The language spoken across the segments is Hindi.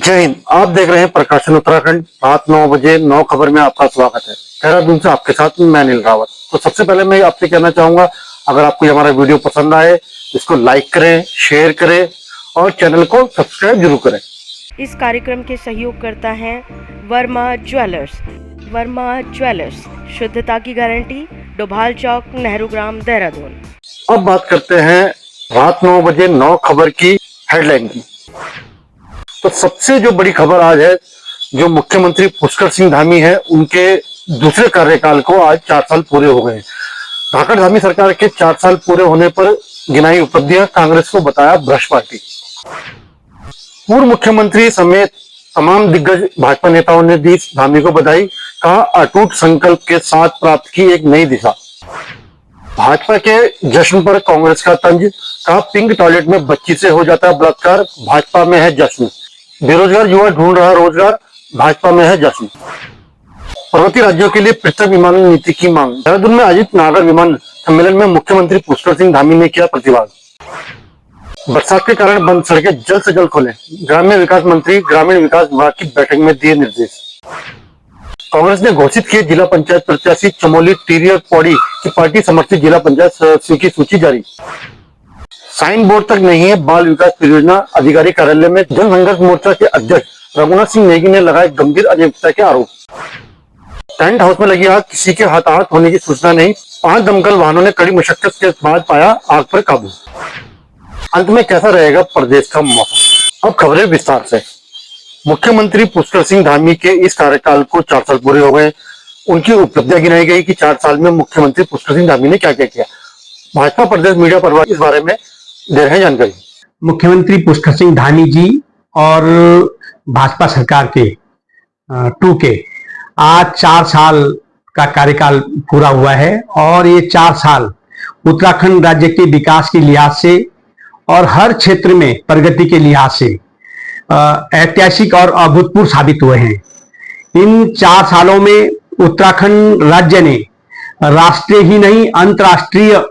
जय हिंद। आप देख रहे हैं प्रकाशन उत्तराखंड। रात 9 बजे 9 खबर में आपका स्वागत है। देहरादून से आपके साथ मैं अनिल रावत। तो सबसे पहले मैं आपसे कहना चाहूंगा, अगर आपको हमारा वीडियो पसंद आए इसको लाइक करें, शेयर करें और चैनल को सब्सक्राइब जरूर करें। इस कार्यक्रम के सहयोग करता है वर्मा ज्वेलर्स। वर्मा ज्वेलर्स, शुद्धता की गारंटी, डोभाल चौक, नेहरू ग्राम, देहरादून। अब बात करते हैं रात 9 बजे 9 खबर की हेडलाइन की। तो सबसे जो बड़ी खबर आज है, जो मुख्यमंत्री पुष्कर सिंह धामी है, उनके दूसरे कार्यकाल को आज 4 साल पूरे हो गए। धाकड़ धामी सरकार के 4 साल पूरे होने पर गिनाई उपलब्धियां, कांग्रेस को बताया भ्रष्ट पार्टी। पूर्व मुख्यमंत्री समेत तमाम दिग्गज भाजपा नेताओं ने दी धामी को बधाई। कहा, अटूट संकल्प के साथ प्राप्त की एक नई दिशा। भाजपा के जश्न पर कांग्रेस का तंज। कहा, पिंक टॉयलेट में बच्ची से हो जाता है बलात्कार, भाजपा में है जश्न। बेरोजगार युवा ढूंढ रहा रोजगार, भाजपा में है जश्न। पर्वतीय राज्यों के लिए पृथक विमान नीति की मांग। देहरादून में आयोजित नागर विमान सम्मेलन में मुख्यमंत्री पुष्कर सिंह धामी ने किया प्रतिवाद। बरसात के कारण बंद सड़कें जल्द से जल्द खोलें, ग्रामीण विकास मंत्री ग्रामीण विकास विभाग की बैठक में दिए निर्देश। कांग्रेस ने घोषित किए जिला पंचायत प्रत्याशी चमोली, टिहरी और पौड़ी की पार्टी समर्थित जिला पंचायत सदस्यों की सूची जारी। साइन बोर्ड तक नहीं है बाल विकास परियोजना। अधिकारी कार्यालय में जन संघर्ष मोर्चा के अध्यक्ष रघुनाथ सिंह नेगी ने लगाए गंभीर अनियमितता के आरोप। टेंट हाउस में लगी आग, किसी के हताहत होने की सूचना नहीं। 5 दमकल वाहनों ने कड़ी मशक्कत के बाद पाया आग पर काबू। अंत में कैसा रहेगा प्रदेश का मौसम, अब खबरें विस्तार से। मुख्यमंत्री पुष्कर सिंह धामी के इस कार्यकाल को 4 साल पूरे हो गए। उनकी उपलब्धियां गिनाई गई कि 4 साल में मुख्यमंत्री पुष्कर सिंह धामी ने क्या क्या किया। भाजपा प्रदेश मीडिया प्रभारी इस बारे में दे रहे हैं जानकारी। मुख्यमंत्री पुष्कर सिंह धामी जी और भाजपा सरकार के 2 के आज 4 साल का कार्यकाल पूरा हुआ है और ये 4 साल उत्तराखंड राज्य के विकास के लिहाज से और हर क्षेत्र में प्रगति के लिहाज से ऐतिहासिक और अभूतपूर्व साबित हुए हैं। इन 4 सालों में उत्तराखंड राज्य ने राष्ट्रीय ही नहीं अंतर्राष्ट्रीय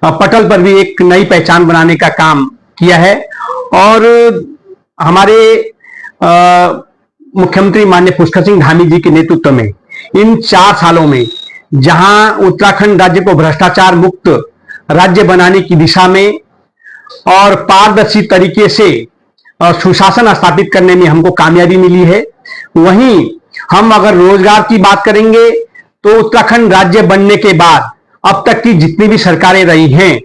पटल पर भी एक नई पहचान बनाने का काम किया है और हमारे मुख्यमंत्री माननीय पुष्कर सिंह धामी जी के नेतृत्व में इन 4 सालों में जहां उत्तराखंड राज्य को भ्रष्टाचार मुक्त राज्य बनाने की दिशा में और पारदर्शी तरीके से सुशासन स्थापित करने में हमको कामयाबी मिली है, वहीं हम अगर रोजगार की बात करेंगे तो उत्तराखंड राज्य बनने के बाद अब तक की जितनी भी सरकारें रही हैं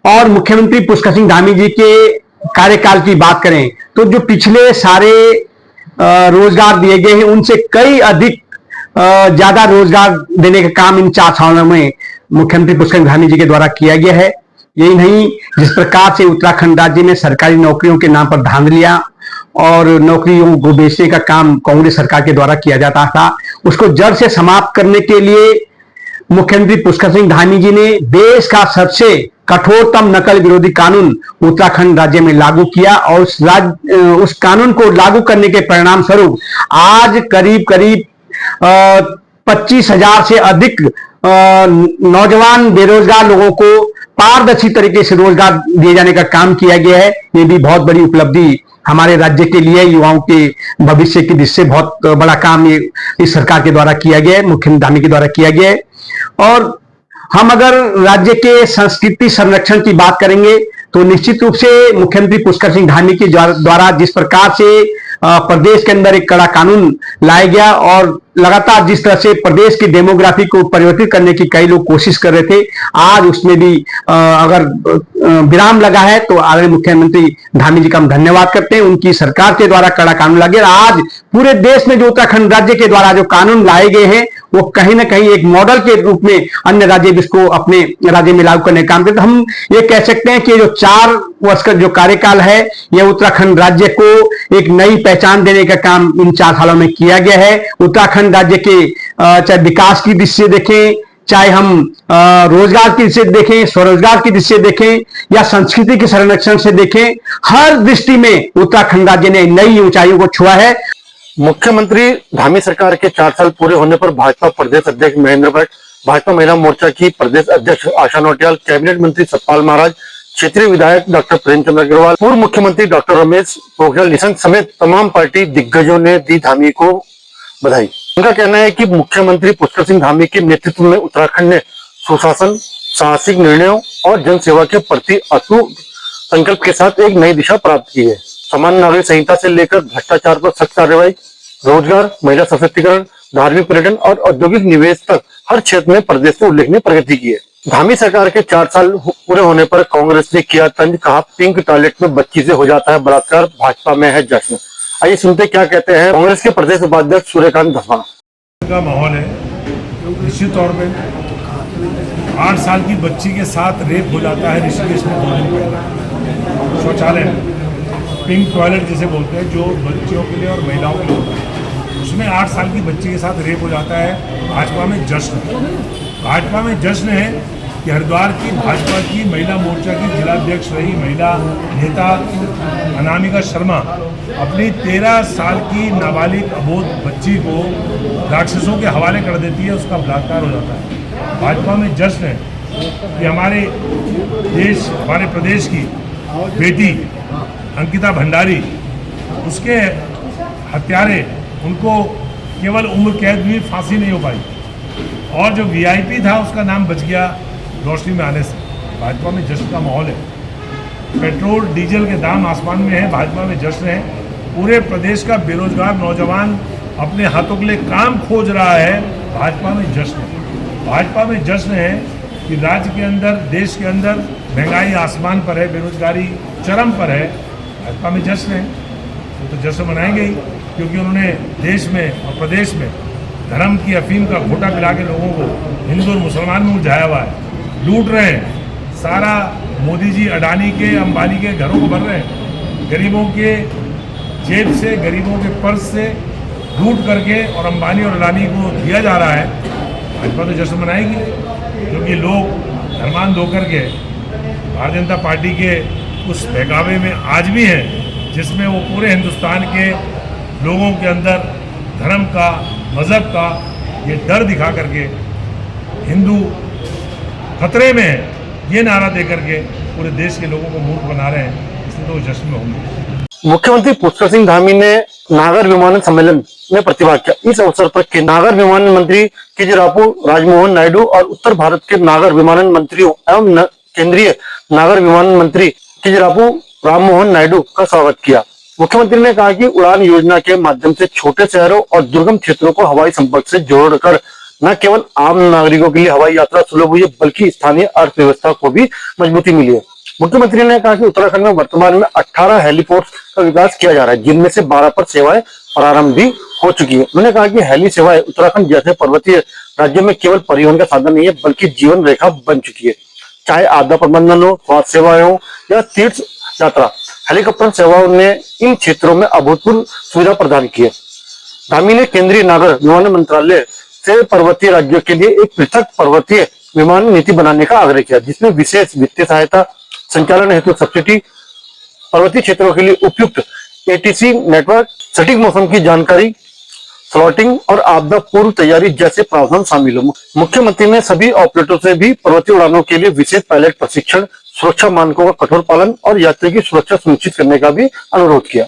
और मुख्यमंत्री पुष्कर सिंह धामी जी के कार्यकाल की बात करें तो जो पिछले सारे रोजगार दिए गए हैं उनसे कई अधिक ज्यादा रोजगार देने का काम इन 4 सालों में मुख्यमंत्री पुष्कर सिंह धामी जी के द्वारा किया गया है। यही नहीं, जिस प्रकार से उत्तराखंड राज्य में सरकारी नौकरियों के नाम पर धांधलियां और नौकरियों को बेचने का काम कांग्रेस सरकार के द्वारा किया जाता था, उसको जड़ से समाप्त करने के लिए मुख्यमंत्री पुष्कर सिंह धामी जी ने देश का सबसे कठोरतम नकल विरोधी कानून उत्तराखंड राज्य में लागू किया और उस कानून को लागू करने के परिणाम स्वरूप आज करीब 25,000 से अधिक नौजवान बेरोजगार लोगों को पारदर्शी तरीके से रोजगार दिए जाने का काम किया गया है। ये भी बहुत बड़ी उपलब्धि हमारे राज्य के लिए, युवाओं के भविष्य की दृष्टि से बहुत बड़ा काम ये इस सरकार के द्वारा किया गया है, मुख्यमंत्री धामी के द्वारा किया गया है। और हम अगर राज्य के संस्कृति संरक्षण की बात करेंगे तो निश्चित रूप से मुख्यमंत्री पुष्कर सिंह धामी के द्वारा जिस प्रकार से प्रदेश के अंदर एक कड़ा कानून लाया गया और लगातार जिस तरह से प्रदेश की डेमोग्राफी को परिवर्तित करने की कई लोग कोशिश कर रहे थे, आज उसमें भी अगर विराम लगा है तो आदरणीय मुख्यमंत्री धामी जी का हम धन्यवाद करते हैं। उनकी सरकार के द्वारा कड़ा कानून लगे, आज पूरे देश में जो उत्तराखंड राज्य के द्वारा जो कानून लाए गए हैं वो कहीं ना कहीं एक मॉडल के रूप में अन्य राज्य इसको अपने राज्य में लागू करने का काम करते। हम ये कह सकते हैं कि जो 4 वर्ष का जो कार्यकाल है, यह उत्तराखंड राज्य को एक नई पहचान देने का काम इन 4 सालों में किया गया है। उत्तराखंड राज्य के चाहे विकास की दृष्टि से देखें, चाहे हम रोजगार की दृष्टि से देखें, स्वरोजगार की दृष्टि से देखें या संस्कृति के संरक्षण से देखें, हर दृष्टि में उत्तराखंड राज्य ने नई ऊंचाइयों को छुआ है। मुख्यमंत्री धामी सरकार के 4 साल पूरे होने पर भाजपा प्रदेश अध्यक्ष महेंद्र भट्ट, भाजपा महिला मोर्चा की प्रदेश अध्यक्ष आशा नौटियाल, कैबिनेट मंत्री सतपाल महाराज, क्षेत्रीय विधायक डॉक्टर प्रेमचंद अग्रवाल, पूर्व मुख्यमंत्री डॉक्टर रमेश पोखरियाल निशंक समेत तमाम पार्टी दिग्गजों ने दी धामी को बधाई। उनका कहना है कि मुख्यमंत्री पुष्कर सिंह धामी के नेतृत्व में उत्तराखंड ने सुशासन, साहसिक निर्णयों और जनसेवा के प्रति अटूट संकल्प के साथ एक नई दिशा प्राप्त की है। सामान्य नागरिक संहिता से लेकर भ्रष्टाचार पर सख्त कार्रवाई, रोजगार, महिला सशक्तिकरण, धार्मिक पर्यटन और औद्योगिक निवेश तक हर क्षेत्र में प्रदेश ने उल्लेखनीय प्रगति की है। धामी सरकार के 4 साल पूरे होने पर कांग्रेस ने किया तंज, कहा पिंक टॉयलेट में बच्ची से हो जाता है बलात्कार, भाजपा में है जश्न। आइए सुनते क्या कहते हैं कांग्रेस के प्रदेश उपाध्यक्ष सूर्यकांत धस्माना। का माहौल है, निश्चित तौर पे 8 साल की बच्ची के साथ रेप हो जाता है ऋषिकेश में 2 दिन पहले शौचालय में, पिंक टॉयलेट जिसे बोलते हैं, जो बच्चियों के लिए और महिलाओं के लिए होता है, उसमें 8 साल की बच्ची के साथ रेप हो जाता है। भाजपा में जश्न है, भाजपा में जश्न है कि हरिद्वार की भाजपा की महिला मोर्चा की जिलाध्यक्ष रही महिला नेता अनामिका शर्मा अपनी 13 साल की नाबालिग अबोध बच्ची को राक्षसों के हवाले कर देती है, उसका बलात्कार हो जाता है। भाजपा में जश्न है कि हमारे देश, हमारे प्रदेश की बेटी अंकिता भंडारी, उसके हत्यारे, उनको केवल उम्र कैद हुई, फांसी नहीं हो पाई, और जो वीआईपी था उसका नाम बच गया रोशनी में आने से। भाजपा में जश्न का माहौल है। पेट्रोल डीजल के दाम आसमान में है, भाजपा में जश्न है। पूरे प्रदेश का बेरोजगार नौजवान अपने हाथों के लिए काम खोज रहा है, भाजपा में जश्न है। भाजपा में जश्न है कि राज्य के अंदर, देश के अंदर महंगाई आसमान पर है, बेरोजगारी चरम पर है, भाजपा में जश्न है। तो जश्न मनाएंगे ही, क्योंकि उन्होंने देश में और प्रदेश में धर्म की अफीम का घोटा पिला के लोगों को हिंदू और मुसलमान में उलझाया हुआ है, लूट रहे हैं। सारा मोदी जी अडानी के, अंबानी के घरों को भर रहे हैं, गरीबों के जेब से, गरीबों के पर्स से लूट करके, और अंबानी और अडानी को दिया जा रहा है। भाजपा तो जश्न मनाएगी, क्योंकि लोग धर्मांध होकर के भारतीय जनता पार्टी के उस बहकावे में आज भी हैं जिसमें वो पूरे हिंदुस्तान के लोगों के अंदर धर्म का, मज़हब का ये डर दिखा करके हिंदू खतरे में है, ये नारा दे करके पूरे देश के लोगों को मूर्ख बना रहे हैं, इसलिए तो जश्न में होंगे। मुख्यमंत्री पुष्कर सिंह धामी ने नागर विमानन सम्मेलन में प्रतिभाग किया। इस अवसर पर नागर विमानन मंत्री किजरापू राजमोहन नायडू और उत्तर भारत के नागर विमानन मंत्रियों एवं केंद्रीय नागर विमानन मंत्री किजरापू राममोहन नायडू का स्वागत किया। मुख्यमंत्री ने कहा कि उड़ान योजना के माध्यम से छोटे शहरों और दुर्गम क्षेत्रों को हवाई संपर्क से जोड़कर न केवल आम नागरिकों के लिए हवाई यात्रा सुलभ हुई है, बल्कि स्थानीय अर्थव्यवस्था को भी मजबूती मिली है। मुख्यमंत्री ने कहा कि उत्तराखंड में वर्तमान में 18 हेलीपोर्ट का विकास किया जा रहा है, जिनमें से 12 पर सेवाएं प्रारंभ भी हो चुकी है। उन्होंने कहा कि हेली सेवाएं उत्तराखंड जैसे पर्वतीय राज्यों में केवल परिवहन का साधन नहीं है, बल्कि जीवन रेखा बन चुकी है। चाहे आपदा प्रबंधन हो, स्वास्थ्य सेवाएं हो या तीर्थ यात्रा, हेलीकॉप्टर सेवाओं ने इन क्षेत्रों में अभूतपूर्व सुविधा प्रदान की है। धामी ने केंद्रीय नागर विमानन मंत्रालय से पर्वतीय राज्यों के लिए एक पृथक पर्वतीय विमान नीति बनाने का आग्रह किया, जिसमें विशेष वित्तीय सहायता, संचालन हेतु सब्सिडी, पर्वतीय क्षेत्रों के लिए उपयुक्त एटीसी नेटवर्क, सटीक मौसम की जानकारी, स्लॉटिंग और आपदा पूर्व तैयारी जैसे प्रावधान शामिल हो। मुख्यमंत्री ने सभी ऑपरेटरों से भी पर्वतीय उड़ानों के लिए विशेष पायलट प्रशिक्षण, सुरक्षा मानकों का कठोर पालन और यात्री की सुरक्षा सुनिश्चित करने का भी अनुरोध किया।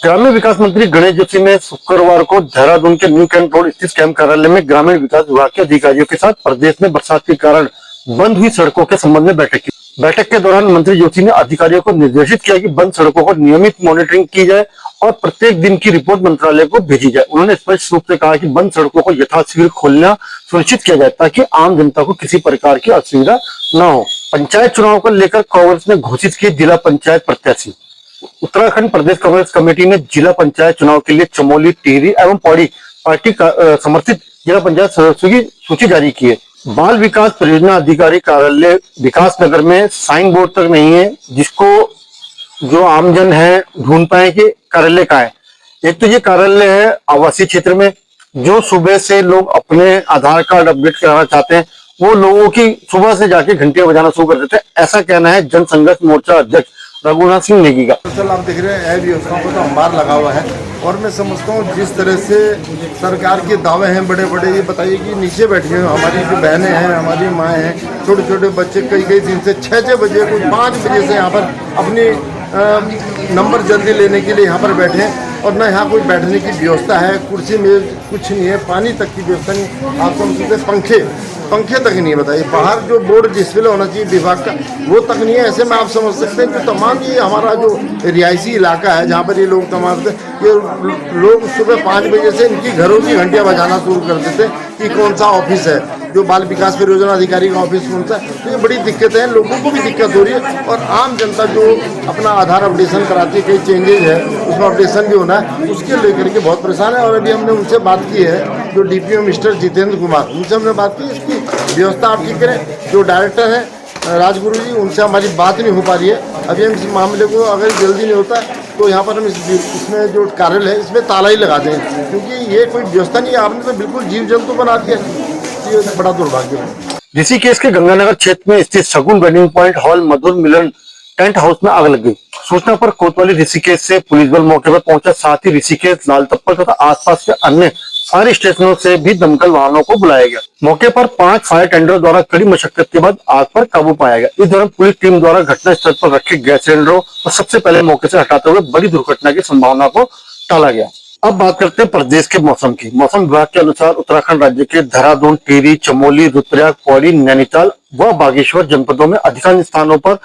ग्रामीण विकास मंत्री गणेश जोशी ने शुक्रवार को देहरादून के न्यू कैंट रोड स्थित कैंप कार्यालय में ग्रामीण विकास विभाग के अधिकारियों के साथ प्रदेश में बरसात के कारण बंद हुई सड़कों के संबंध में बैठक की। बैठक के दौरान मंत्री जोशी ने अधिकारियों को निर्देशित किया कि बंद सड़कों को नियमित मॉनिटरिंग की जाए और प्रत्येक दिन की रिपोर्ट मंत्रालय को भेजी जाए। उन्होंने स्पष्ट रूप से कहा कि बंद सड़कों को यथाशीघ्र खोलना सुनिश्चित किया जाए, ताकि आम जनता को किसी प्रकार की असुविधा न हो। पंचायत चुनाव को लेकर कांग्रेस ने घोषित किए जिला पंचायत प्रत्याशी। उत्तराखंड प्रदेश कांग्रेस कमेटी ने जिला पंचायत चुनाव के लिए चमोली, टिहरी एवं पौड़ी पार्टी का समर्थित जिला पंचायत सदस्यों की सूची जारी की है। बाल विकास परियोजना अधिकारी कार्यालय विकास नगर में साइन बोर्ड तक नहीं है, जिसको जो आमजन है ढूंढ पाए कि कार्यालय का है। एक तो ये कार्यालय है आवासीय क्षेत्र में, जो सुबह से लोग अपने आधार कार्ड अपडेट कराना चाहते हैं, वो लोगों की सुबह से जाके घंटियां बजाना शुरू कर देते हैं। ऐसा कहना है जनसंघर्ष मोर्चा अध्यक्ष रघुनाथ सिंह नेगी का। आप देख रहे हैं, व्यवस्थाओं को तो अंबार लगा हुआ है। और मैं समझता हूँ जिस तरह से सरकार के दावे हैं बड़े बड़े, ये बताइए कि नीचे बैठी हैं हमारी जो बहनें हैं, हमारी माएँ हैं, छोटे छोटे बच्चे कई दिन से 6 बजे कुछ 5 बजे से यहाँ पर अपनी नंबर जल्दी लेने के लिए यहाँ पर बैठे हैं और न यहाँ कोई बैठने की व्यवस्था है, कुर्सी मेज कुछ नहीं है, पानी तक की व्यवस्था नहीं। आप समझ सकते पंखे तक नहीं है। बताइए बाहर जो बोर्ड डिस्प्ले होना चाहिए विभाग का वो तक नहीं है। ऐसे में आप समझ सकते हैं कि तमाम ये हमारा जो रिहायशी इलाका है जहाँ पर ये लोग तमाम ये लोग सुबह 5 बजे से इनकी घरों की घंटियाँ बजाना शुरू कर देते कि कौन सा ऑफिस है, जो बाल विकास परियोजना अधिकारी का ऑफिस कौन सा। तो ये बड़ी दिक्कतें हैं, लोगों को भी दिक्कत हो रही है और आम जनता जो अपना आधार अपडेशन कराती है, कई चेंजेज है उसमें अपडेशन भी होना है, उसके लेकर के बहुत परेशान है। और अभी हमने उनसे बात की है, जो DPO मिस्टर जितेंद्र कुमार, उनसे हमने बात की इसकी व्यवस्था आप ठीक करें। जो डायरेक्टर हैं राजगुरु जी, उनसे हमारी बात नहीं हो पा रही है। अभी हम इस मामले को अगर जल्दी नहीं होता तो यहाँ पर हम इसमें जो कार्यालय है इसमें ताला ही लगा दें, क्योंकि ये कोई व्यवस्था नहीं है। आपने तो बिल्कुल जीव जंतु बना दिया, ये बड़ा दुर्भाग्य है। ऋषिकेश के गंगानगर क्षेत्र में स्थित शगुन वेडिंग पॉइंट हॉल मधुर मिलन टेंट हाउस में आग लग गई। सूचना पर कोतवाली ऋषिकेश से पुलिस बल मौके पर पहुंचा, साथ ही ऋषिकेश, लाल तप्पल तथा आसपास के अन्य फायर स्टेशनों से भी दमकल वाहनों को बुलाया गया। मौके पर 5 फायर टेंडरों द्वारा कड़ी मशक्कत के बाद आग पर काबू पाया गया। इस दौरान पुलिस टीम द्वारा घटनास्थल पर रखे गैस सिलेंडरों और सबसे पहले मौके से हटाते हुए बड़ी दुर्घटना की संभावना को टाला गया। अब बात करते हैं प्रदेश के मौसम की। मौसम विभाग के अनुसार उत्तराखंड राज्य के देहरादून, टिहरी, चमोली, रुद्रप्रयाग, पौड़ी, नैनीताल व बागेश्वर जनपदों में अधिकांश स्थानों पर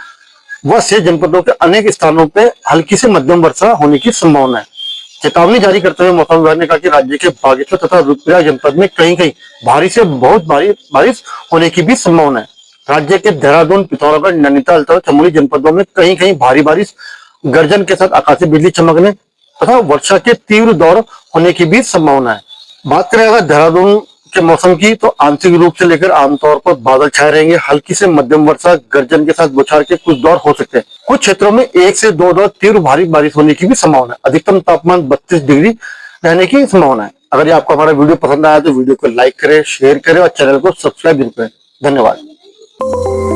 व शेष जनपदों के अनेक स्थानों पर हल्की से मध्यम वर्षा होने की संभावना है। चेतावनी जारी करते हुए मौसम विभाग ने कहा कि राज्य के बागेश्वर तथा रुद्रप्रयाग जनपद में कहीं कहीं भारी से बहुत भारी बारिश होने की भी संभावना है। राज्य के देहरादून, पिथौरागढ़, नैनीताल तथा चमोली जनपदों में कहीं कहीं भारी बारिश, गर्जन के साथ आकाशीय बिजली चमकने तथा वर्षा के तीव्र दौर होने की भी संभावना है। बात करें अगर देहरादून के मौसम की, तो आंशिक रूप से लेकर आमतौर पर बादल छाए रहेंगे। हल्की से मध्यम वर्षा, गर्जन के साथ बौछार के कुछ दौर हो सकते हैं। कुछ क्षेत्रों में 1 से 2 दौर तीव्र भारी बारिश होने की भी संभावना है। अधिकतम तापमान 32 डिग्री रहने की संभावना है। अगर ये आपको हमारा वीडियो पसंद आया तो वीडियो को लाइक करें, शेयर करें और चैनल को सब्सक्राइब जरूर करें। धन्यवाद।